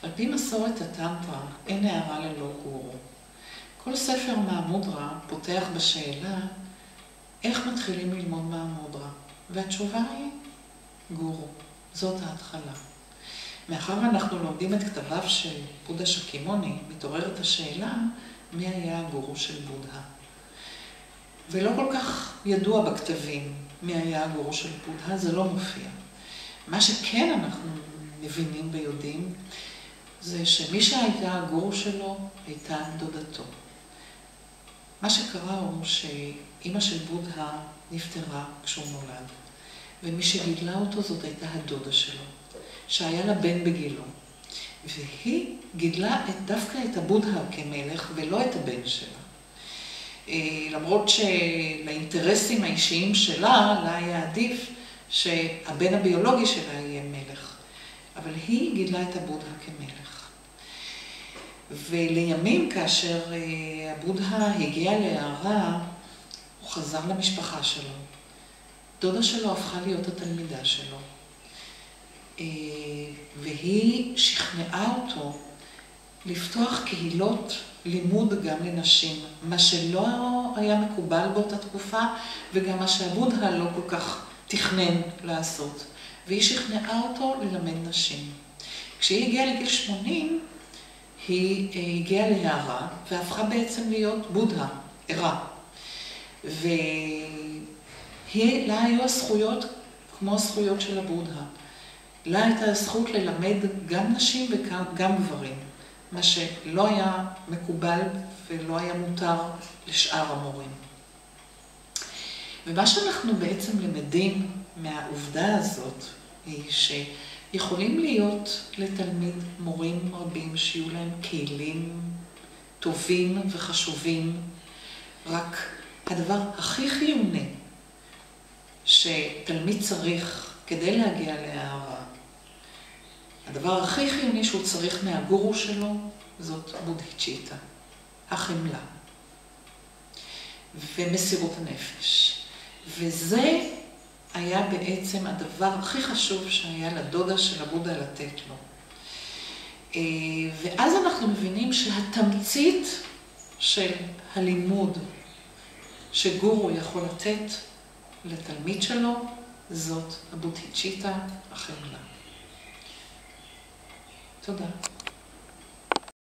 על פי מסורת הטנטרה, אין הערה ללא גורו. כל ספר מהמודרה פותח בשאלה איך מתחילים ללמוד מהמודרה, והתשובה היא גורו. זאת ההתחלה. מאחר אנחנו לומדים את כתביו של בודה שקימוני, מתעוררת השאלה מי היה הגורו של בודה. ולא כל כך ידוע בכתבים מי היה הגורו של בודה, זה לא מופיע. מה שכן אנחנו מבינים ויודעים, זה שמי שהייתה הגורו שלו הייתה דודתו. מה שקרה הוא שאמא של בודה נפטרה כשהוא נולד, ומי שגידלה אותו זאת הייתה הדודה שלו, שהיה לה בן בגילו. והיא גידלה דווקא את הבודה כמלך ולא את הבן שלה. למרות שלאינטרסים האישיים שלה, לה היה עדיף שהבן הביולוגי שלה יהיה מלך. אבל היא גידלה את הבודה כמלך. ולימים כאשר הבודה הגיע להערה, הוא חזר למשפחה שלו. דודה שלו הפכה להיות התלמידה שלו. והיא שכנעה אותו לפתוח קהילות לימוד גם לנשים, מה שלא היה מקובל באותה תקופה, וגם מה שהבודה לא כל כך תכנן לעשות. והיא שכנעה אותו ללמד נשים. כשהיא הגיעה לגיל 80, היא הגיעה להערה, והפכה בעצם להיות בודה, ערה. ולה היו הזכויות כמו הזכויות של הבודה. לה הייתה הזכות ללמד גם נשים וגם גברים, מה שלא היה מקובל ולא היה מותר לשאר המורים. ומה שאנחנו בעצם למדים מהעובדה הזאת, היא שיכולים להיות לתלמיד מורים רבים שיהיו להם כלים טובים וחשובים, רק הדבר הכי חיוני שתלמיד צריך כדי להגיע להערה, הדבר הכי חיוני שהוא צריך מהגורו שלו, זאת בודהיצ'יטה, החמלה ומסירות הנפש. וזה היה בעצם הדבר הכי חשוב שהיה לדודה של הבודה לתת לו. ואז אנחנו מבינים שהתמצית של הלימוד שגורו יכול לתת לתלמיד שלו, זאת הבודהיצ'יטה, החמלה. תודה.